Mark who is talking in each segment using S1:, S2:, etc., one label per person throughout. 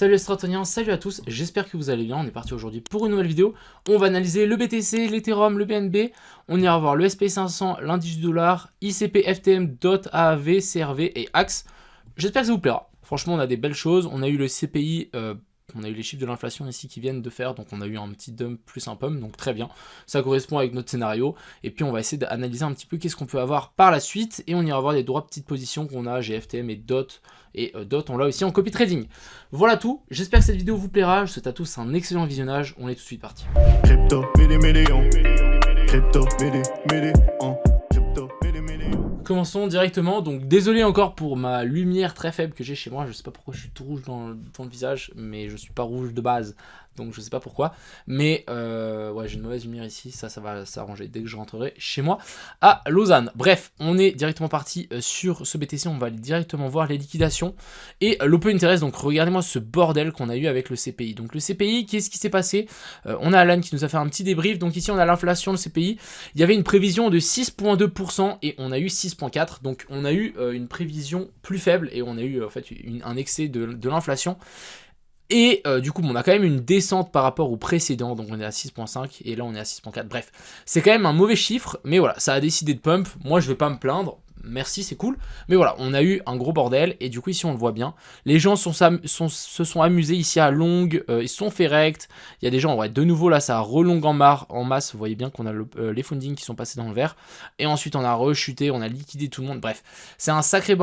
S1: Salut les stratoniens, salut à tous, j'espère que vous allez bien, on est parti aujourd'hui pour une nouvelle vidéo. On va analyser le BTC, l'Ethereum, le BNB, on ira voir le SP500, l'indice du dollar, ICP, FTM, DOT, AAV, CRV et AXE. J'espère que ça vous plaira. Franchement, on a des belles choses, on a eu le CPI, on a eu les chiffres de l'inflation ici qui viennent de faire, donc on a eu un petit dump plus un pump, donc très bien. Ça correspond avec notre scénario, et puis on va essayer d'analyser un petit peu qu'est-ce qu'on peut avoir par la suite, et on ira voir les trois petites positions qu'on a, GFTM et DOT, et DOT on l'a aussi en copy trading. Voilà tout, j'espère que cette vidéo vous plaira, je vous souhaite à tous un excellent visionnage, on est tout de suite parti.
S2: Crypto, million. Crypto, million. Crypto, million.
S1: Commençons directement, donc désolé encore pour ma lumière très faible que j'ai chez moi, je sais pas pourquoi je suis tout rouge dans le visage, mais je suis pas rouge de base, donc je sais pas pourquoi, mais ouais j'ai une mauvaise lumière ici, ça va s'arranger dès que je rentrerai chez moi à Lausanne. Bref, on est directement parti sur ce BTC, on va aller directement voir les liquidations et l'open interest, donc regardez-moi ce bordel qu'on a eu avec le CPI. Donc le CPI, qu'est-ce qui s'est passé? On a Alan qui nous a fait un petit débrief, donc ici on a l'inflation, le CPI, il y avait une prévision de 6,2% et on a eu 6,4%, donc on a eu une prévision plus faible et on a eu en fait un excès de l'inflation. Et du coup, on a quand même une descente par rapport au précédent, donc on est à 6.5 et là on est à 6.4. Bref, c'est quand même un mauvais chiffre, mais voilà, ça a décidé de pump. Moi, je vais pas me plaindre. Merci, c'est cool. Mais voilà, on a eu un gros bordel et du coup ici on le voit bien. Les gens se sont amusés ici à longue, ils se sont fait rect. Il y a des gens, ouais, de nouveau là ça relongue en masse. Vous voyez bien qu'on a les fundings qui sont passés dans le vert. Et ensuite on a rechuté, on a liquidé tout le monde. Bref, c'est un sacré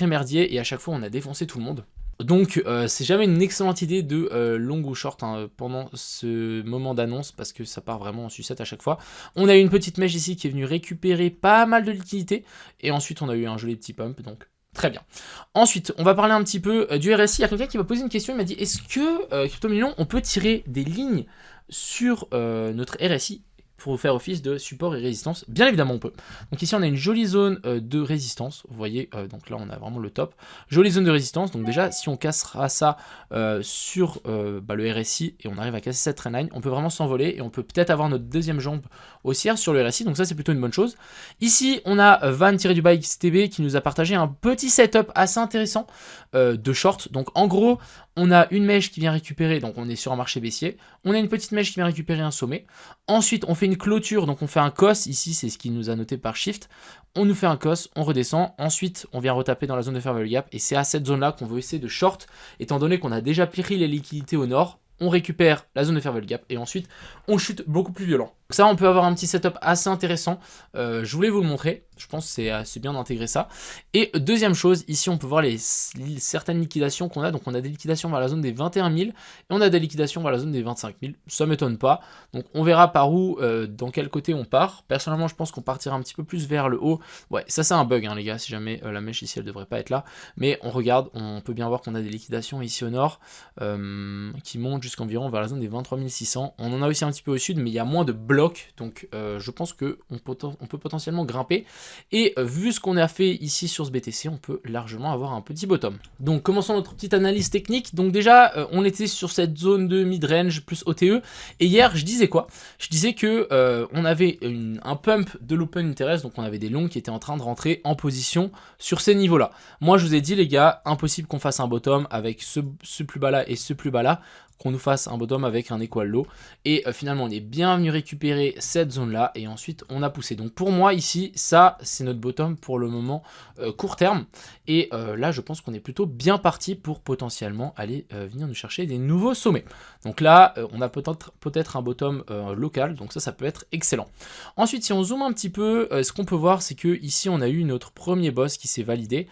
S1: merdier et à chaque fois on a défoncé tout le monde. Donc c'est jamais une excellente idée de long ou short pendant ce moment d'annonce parce que ça part vraiment en sucette à chaque fois. On a eu une petite mèche ici qui est venue récupérer pas mal de liquidités et ensuite on a eu un joli petit pump, donc très bien. Ensuite on va parler un petit peu du RSI. Il y a quelqu'un qui m'a posé une question, il m'a dit est-ce que Crypto Million on peut tirer des lignes sur notre RSI pour faire office de support et résistance? Bien évidemment on peut. Donc ici on a une jolie zone de résistance, vous voyez, donc là on a vraiment le top. Jolie zone de résistance, donc déjà si on cassera ça sur le RSI et on arrive à casser cette trendline, on peut vraiment s'envoler et on peut peut-être avoir notre deuxième jambe haussière sur le RSI, donc ça c'est plutôt une bonne chose. Ici on a Van-XTB qui nous a partagé un petit setup assez intéressant de short, donc en gros on a une mèche qui vient récupérer, donc on est sur un marché baissier, on a une petite mèche qui vient récupérer un sommet, ensuite on fait une clôture, donc on fait un COS, ici c'est ce qu'il nous a noté par shift, on nous fait un COS, on redescend, ensuite on vient retaper dans la zone de fair value gap, et c'est à cette zone là qu'on veut essayer de short, étant donné qu'on a déjà pris les liquidités au nord, on récupère la zone de fair value gap, et ensuite on chute beaucoup plus violent. Donc ça on peut avoir un petit setup assez intéressant, je voulais vous le montrer, je pense que c'est bien d'intégrer ça. Et deuxième chose, ici on peut voir certaines liquidations qu'on a, donc on a des liquidations vers la zone des 21 000, et on a des liquidations vers la zone des 25 000, ça m'étonne pas, donc on verra par où, dans quel côté on part. Personnellement je pense qu'on partira un petit peu plus vers le haut, ouais ça c'est un bug hein, les gars, si jamais la mèche ici elle devrait pas être là, mais on regarde, on peut bien voir qu'on a des liquidations ici au nord, qui montent jusqu'environ vers la zone des 23 600, on en a aussi un petit peu au sud, mais il y a moins de blocs, donc je pense qu'on peut potentiellement grimper, et vu ce qu'on a fait ici sur ce BTC, on peut largement avoir un petit bottom. Donc commençons notre petite analyse technique. Donc déjà on était sur cette zone de mid-range plus OTE, et hier je disais quoi? Je disais que on avait un pump de l'open interest, donc on avait des longs qui étaient en train de rentrer en position sur ces niveaux là. Moi je vous ai dit les gars, impossible qu'on fasse un bottom avec ce plus bas là et ce plus bas là, qu'on nous fasse un bottom avec un equal low, et finalement on est bien venu récupérer cette zone là et ensuite on a poussé. Donc pour moi ici ça c'est notre bottom pour le moment court terme, et là je pense qu'on est plutôt bien parti pour potentiellement aller venir nous chercher des nouveaux sommets. Donc là on a peut-être un bottom local, donc ça peut être excellent. Ensuite si on zoome un petit peu, ce qu'on peut voir c'est que ici on a eu notre premier boss qui s'est validé,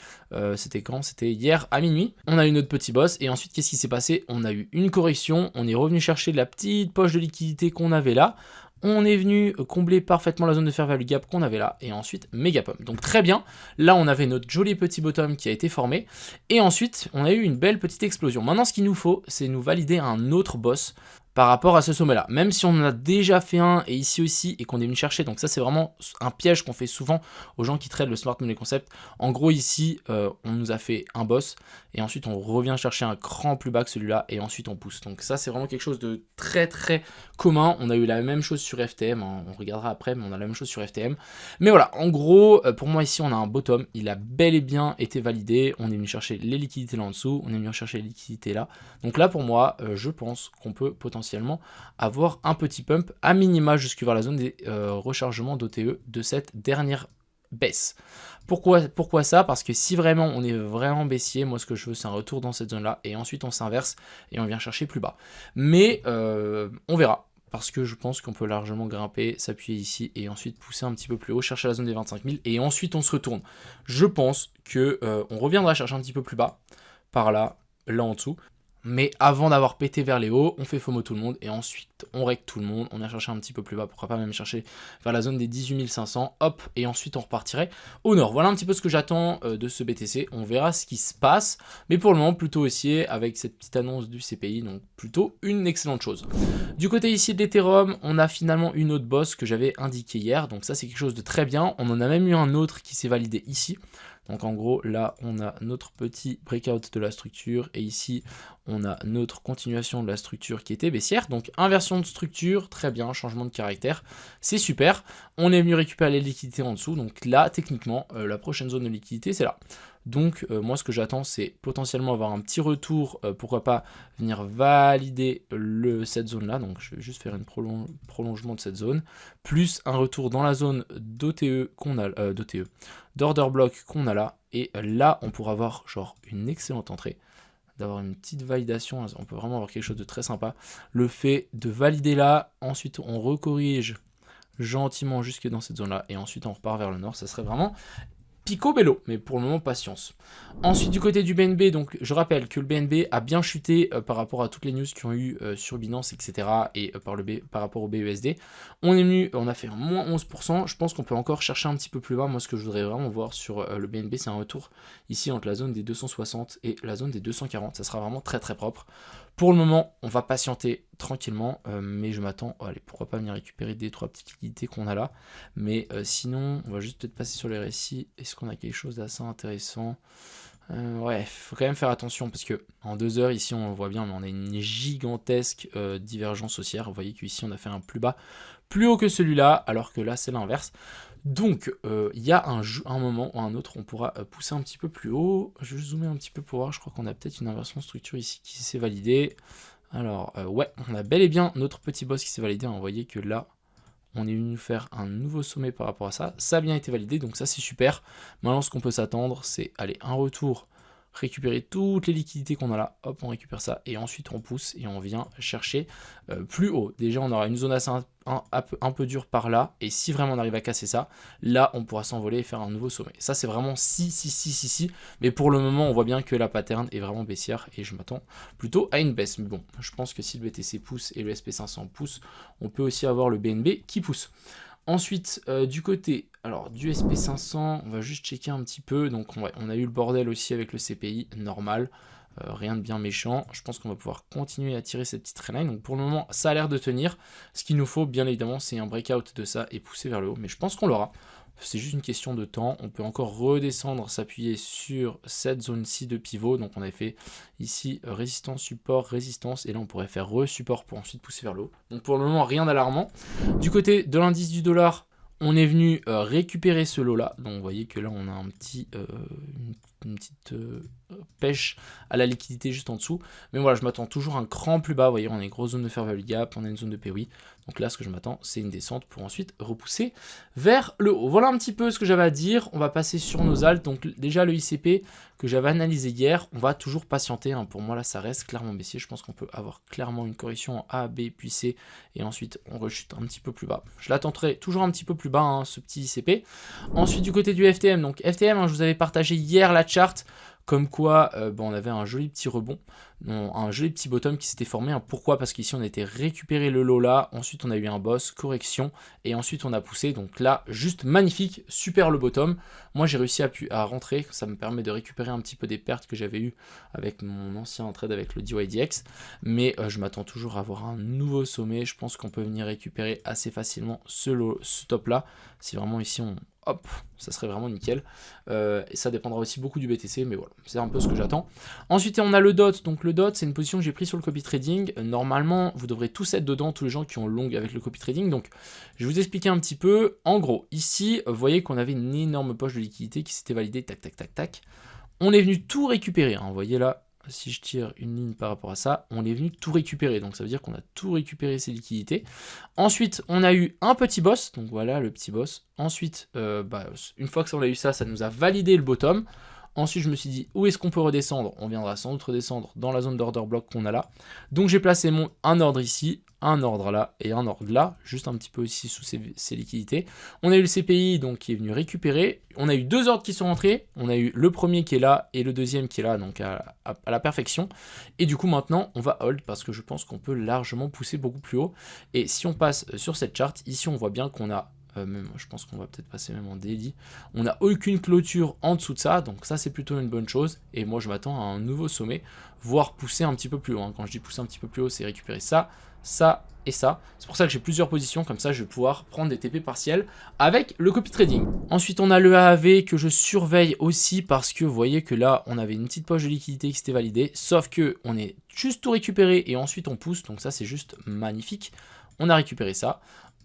S1: c'était quand? C'était hier à minuit, on a eu notre petit boss, et ensuite qu'est-ce qui s'est passé? On a eu une correction, on est revenu chercher la petite poche de liquidité qu'on avait là, on est venu combler parfaitement la zone de fair value gap qu'on avait là, et ensuite méga pump. Donc très bien, là on avait notre joli petit bottom qui a été formé, et ensuite on a eu une belle petite explosion. Maintenant ce qu'il nous faut, c'est nous valider un autre boss, par rapport à ce sommet-là. Même si on en a déjà fait un, et ici aussi, et qu'on est venu chercher, donc ça c'est vraiment un piège qu'on fait souvent aux gens qui traitent le Smart Money Concept. En gros ici, on nous a fait un boss, et ensuite on revient chercher un cran plus bas que celui-là, et ensuite on pousse. Donc ça c'est vraiment quelque chose de très très commun. On a eu la même chose sur FTM, hein, on regardera après, mais on a la même chose sur FTM. Mais voilà, en gros, pour moi ici on a un bottom, il a bel et bien été validé, on est venu chercher les liquidités là en dessous, on est venu chercher les liquidités là. Donc là pour moi, je pense qu'on peut potentiellement avoir un petit pump à minima jusque vers la zone des rechargements d'OTE de cette dernière baisse. Pourquoi ça? Parce que si vraiment on est vraiment baissier, moi ce que je veux c'est un retour dans cette zone là et ensuite on s'inverse et on vient chercher plus bas. Mais on verra. Parce que je pense qu'on peut largement grimper, s'appuyer ici et ensuite pousser un petit peu plus haut, chercher la zone des 25 000 et ensuite on se retourne. Je pense que on reviendra chercher un petit peu plus bas, par là, là en dessous. Mais avant d'avoir pété vers les hauts, on fait FOMO tout le monde et ensuite on règle tout le monde. On vient chercher un petit peu plus bas, pourquoi pas même chercher vers la zone des 18 500, hop, et ensuite on repartirait au nord. Voilà un petit peu ce que j'attends de ce BTC. On verra ce qui se passe, mais pour le moment plutôt haussier avec cette petite annonce du CPI, donc plutôt une excellente chose. Du côté ici de l'Ethereum, on a finalement une autre boss que j'avais indiqué hier, donc ça c'est quelque chose de très bien. On en a même eu un autre qui s'est validé ici. Donc en gros, là, on a notre petit breakout de la structure et ici, on a notre continuation de la structure qui était baissière. Donc inversion de structure, très bien, changement de caractère, c'est super. On est venu récupérer les liquidités en dessous. Donc là, techniquement, la prochaine zone de liquidité, c'est là. Donc moi, ce que j'attends, c'est potentiellement avoir un petit retour, pourquoi pas venir valider cette zone-là. Donc je vais juste faire un prolongement de cette zone, plus un retour dans la zone d'OTE qu'on a, d'order block qu'on a là. Et là, on pourra avoir genre une excellente entrée, d'avoir une petite validation. On peut vraiment avoir quelque chose de très sympa. Le fait de valider là, ensuite on recorrige gentiment jusque dans cette zone-là, et ensuite on repart vers le nord. Ça serait vraiment picobello, mais pour le moment patience. Ensuite du côté du BNB, donc je rappelle que le BNB a bien chuté par rapport à toutes les news qui ont eu sur Binance, etc. et par rapport au BUSD. On a fait un moins 11%, je pense qu'on peut encore chercher un petit peu plus bas. Moi ce que je voudrais vraiment voir sur le BNB, c'est un retour ici entre la zone des 260 et la zone des 240, ça sera vraiment très très propre. Pour le moment, on va patienter tranquillement, mais je m'attends, allez, pourquoi pas venir récupérer des 3 petites liquidités qu'on a là. Mais sinon, on va juste peut-être passer sur les récits. Est-ce qu'on a quelque chose d'assez intéressant? Ouais, faut quand même faire attention parce que en 2 heures, ici, on voit bien, mais on a une gigantesque divergence haussière. Vous voyez qu'ici, on a fait un plus bas, plus haut que celui-là, alors que là, c'est l'inverse. Donc, il y a un moment ou un autre, on pourra pousser un petit peu plus haut. Je vais zoomer un petit peu pour voir. Je crois qu'on a peut-être une inversion de structure ici qui s'est validée. Alors, ouais, on a bel et bien notre petit boss qui s'est validé. Vous voyez que là, on est venu faire un nouveau sommet par rapport à ça. Ça a bien été validé, donc ça, c'est super. Maintenant, ce qu'on peut s'attendre, c'est, allez, un retour, récupérer toutes les liquidités qu'on a là, hop, on récupère ça, et ensuite on pousse et on vient chercher plus haut. Déjà, on aura une zone assez un peu dure par là, et si vraiment on arrive à casser ça, là, on pourra s'envoler et faire un nouveau sommet. Ça, c'est vraiment si, mais pour le moment, on voit bien que la pattern est vraiment baissière, et je m'attends plutôt à une baisse. Mais bon, je pense que si le BTC pousse et le SP500 pousse, on peut aussi avoir le BNB qui pousse. Ensuite, du côté du SP500, on va juste checker un petit peu. Donc, on a eu le bordel aussi avec le CPI, normal. Rien de bien méchant. Je pense qu'on va pouvoir continuer à tirer cette petite trendline. Donc, pour le moment, ça a l'air de tenir. Ce qu'il nous faut, bien évidemment, c'est un breakout de ça et pousser vers le haut. Mais je pense qu'on l'aura. C'est juste une question de temps. On peut encore redescendre, s'appuyer sur cette zone-ci de pivot. Donc, on avait fait ici résistance, support, résistance. Et là, on pourrait faire re-support pour ensuite pousser vers le haut. Donc, pour le moment, rien d'alarmant. Du côté de l'indice du dollar, on est venu récupérer ce lot-là. Donc, vous voyez que là, on a un petit, une petite pêche à la liquidité juste en dessous. Mais voilà, je m'attends toujours un cran plus bas. Vous voyez, on a une grosse zone de fair value gap, on a une zone de POI. Donc là, ce que je m'attends, c'est une descente pour ensuite repousser vers le haut. Voilà un petit peu ce que j'avais à dire. On va passer sur nos alts. Donc déjà, le ICP que j'avais analysé hier, on va toujours patienter. Hein. Pour moi, là, ça reste clairement baissier. Je pense qu'on peut avoir clairement une correction en A, B, puis C. Et ensuite, on rechute un petit peu plus bas. Je l'attendrai toujours un petit peu plus bas, hein, ce petit ICP. Ensuite, du côté du FTM. Donc FTM, hein, je vous avais partagé hier la la charte comme quoi on avait un joli petit rebond, un joli petit bottom qui s'était formé. Pourquoi? Parce qu'ici on était récupéré le lot là, ensuite on a eu un boss, correction, et ensuite on a poussé. Donc là, juste magnifique, super le bottom. Moi j'ai réussi à rentrer, ça me permet de récupérer un petit peu des pertes que j'avais eues avec mon ancien trade avec le DYDX. Mais je m'attends toujours à avoir un nouveau sommet. Je pense qu'on peut venir récupérer assez facilement ce top là. Si vraiment ici on... Hop, ça serait vraiment nickel. Et ça dépendra aussi beaucoup du BTC, mais voilà, c'est un peu ce que j'attends. Ensuite, on a le DOT. Donc le DOT, c'est une position que j'ai prise sur le copy trading. Normalement, vous devrez tous être dedans, tous les gens qui ont long avec le copy trading. Donc, je vais vous expliquer un petit peu. En gros, ici, vous voyez qu'on avait une énorme poche de liquidité qui s'était validée. Tac, tac, tac, tac. On est venu tout récupérer. Hein. Vous voyez là, si je tire une ligne par rapport à ça, on est venu tout récupérer. Donc ça veut dire qu'on a tout récupéré ces liquidités. Ensuite, on a eu un petit boss. Donc voilà, le petit boss. Ensuite, une fois que on a eu ça, ça nous a validé le bottom. Ensuite, je me suis dit, où est-ce qu'on peut redescendre? On viendra sans doute redescendre dans la zone d'order block qu'on a là. Donc j'ai placé un ordre ici, un ordre là et un ordre là, juste un petit peu ici sous ces liquidités. On a eu le CPI donc qui est venu récupérer. On a eu deux ordres qui sont rentrés. On a eu le premier qui est là et le deuxième qui est là, donc à la perfection. Et du coup maintenant on va hold parce que je pense qu'on peut largement pousser beaucoup plus haut. Et si on passe sur cette charte, ici on voit bien qu'on a... même, je pense qu'on va peut-être passer même en daily. On n'a aucune clôture en dessous de ça, donc ça c'est plutôt une bonne chose. Et moi je m'attends à un nouveau sommet, voire pousser un petit peu plus haut. Hein. Quand je dis pousser un petit peu plus haut, c'est récupérer ça, ça et ça. C'est pour ça que j'ai plusieurs positions, comme ça je vais pouvoir prendre des TP partiels avec le copy trading. Ensuite on a le AAV que je surveille aussi parce que vous voyez que là on avait une petite poche de liquidité qui s'était validée, sauf que on est juste tout récupéré et ensuite on pousse, donc ça c'est juste magnifique. On a récupéré ça.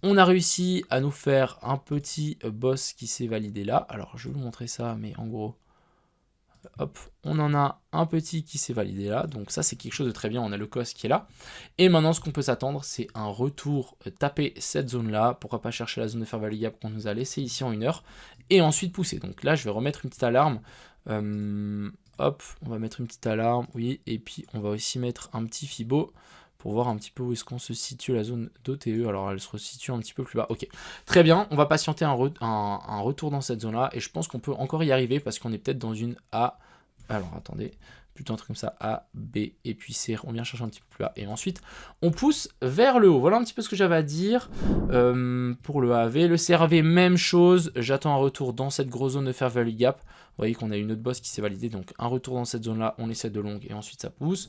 S1: On a réussi à nous faire un petit boss qui s'est validé là. Alors, je vais vous montrer ça, mais en gros, hop, on en a un petit qui s'est validé là. Donc ça, c'est quelque chose de très bien. On a le COS qui est là. Et maintenant, ce qu'on peut s'attendre, c'est un retour taper cette zone-là. Pourquoi pas chercher la zone de fair value gap qu'on nous a laissé ici en 1 heure. Et ensuite pousser. Donc là, je vais remettre une petite alarme. Hop, on va mettre une petite alarme, oui. Et puis, on va aussi mettre un petit Fibo pour voir un petit peu où est-ce qu'on se situe la zone d'OTE. Alors elle se situe un petit peu plus bas. Ok, très bien, on va patienter un retour dans cette zone-là, et je pense qu'on peut encore y arriver, parce qu'on est peut-être dans une A. Alors attendez, plutôt un truc comme ça, A, B, et puis C, on vient chercher un petit peu plus bas, et ensuite on pousse vers le haut. Voilà un petit peu ce que j'avais à dire pour le AV. Le CRV, même chose, j'attends un retour dans cette grosse zone de fair value gap. Vous voyez qu'on a une autre boss qui s'est validée, donc un retour dans cette zone-là, on essaie de long et ensuite ça pousse.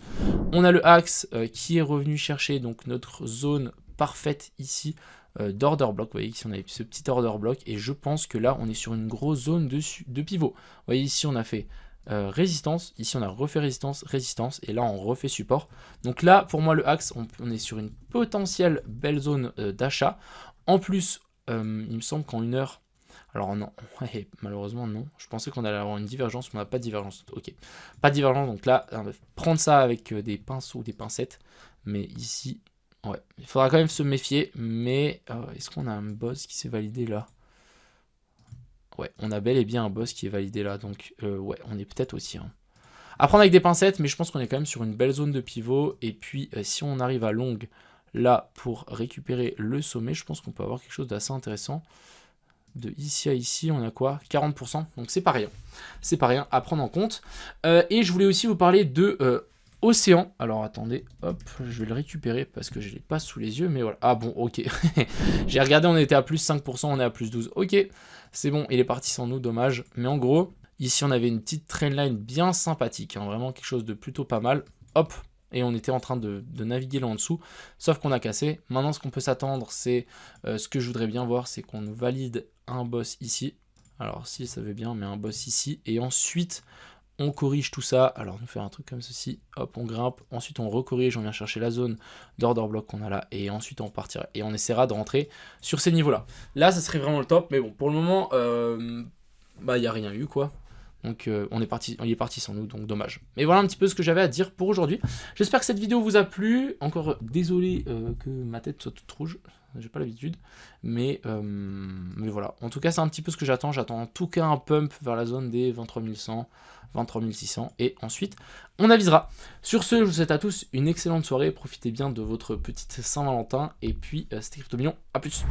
S1: On a le axe qui est revenu chercher donc notre zone parfaite ici d'order block. Vous voyez ici on a ce petit order block et je pense que là on est sur une grosse zone de pivot. Vous voyez ici on a fait résistance, ici on a refait résistance, résistance, et là on refait support. Donc là pour moi le axe, on est sur une potentielle belle zone d'achat. En plus il me semble qu'en 1 heure, alors non, ouais, malheureusement non, je pensais qu'on allait avoir une divergence, mais on n'a pas de divergence. Ok, pas de divergence, donc là on va prendre ça avec des pinceaux ou des pincettes, mais ici ouais, il faudra quand même se méfier. Mais est-ce qu'on a un boss qui s'est validé là? Ouais, on a bel et bien un boss qui est validé là, donc ouais, on est peut-être aussi. Hein. À prendre avec des pincettes, mais je pense qu'on est quand même sur une belle zone de pivot. Et puis, si on arrive à long là pour récupérer le sommet, je pense qu'on peut avoir quelque chose d'assez intéressant. De ici à ici, on a quoi? 40%, donc c'est pas rien. C'est pas rien à prendre en compte. Et je voulais aussi vous parler de Océan. Alors attendez, hop, je vais le récupérer parce que je ne l'ai pas sous les yeux, mais voilà. Ah bon, ok. J'ai regardé, on était à plus 5%, on est à plus 12. Ok, c'est bon, il est parti sans nous, dommage. Mais en gros, ici on avait une petite trendline bien sympathique, hein, vraiment quelque chose de plutôt pas mal. Hop, et on était en train de naviguer là en dessous, sauf qu'on a cassé. Maintenant, ce qu'on peut s'attendre, c'est ce que je voudrais bien voir, c'est qu'on nous valide un boss ici. Alors si, ça veut bien, mais un boss ici. Et ensuite, on corrige tout ça. Alors, nous faire un truc comme ceci. Hop, on grimpe. Ensuite, on recorrige. On vient chercher la zone d'order block qu'on a là. Et ensuite, on partira. Et on essaiera de rentrer sur ces niveaux-là. Là, ça serait vraiment le top. Mais bon, pour le moment, il n'y a rien eu, quoi. Donc on est parti sans nous, donc dommage. Mais voilà un petit peu ce que j'avais à dire pour aujourd'hui. J'espère que cette vidéo vous a plu. Encore désolé que ma tête soit toute rouge, j'ai pas l'habitude. Mais voilà, en tout cas c'est un petit peu ce que j'attends. J'attends en tout cas un pump vers la zone des 23 100, 23 600. Et ensuite on avisera. Sur ce, je vous souhaite à tous une excellente soirée. Profitez bien de votre petite Saint-Valentin. Et puis c'était Crypto Million, à plus.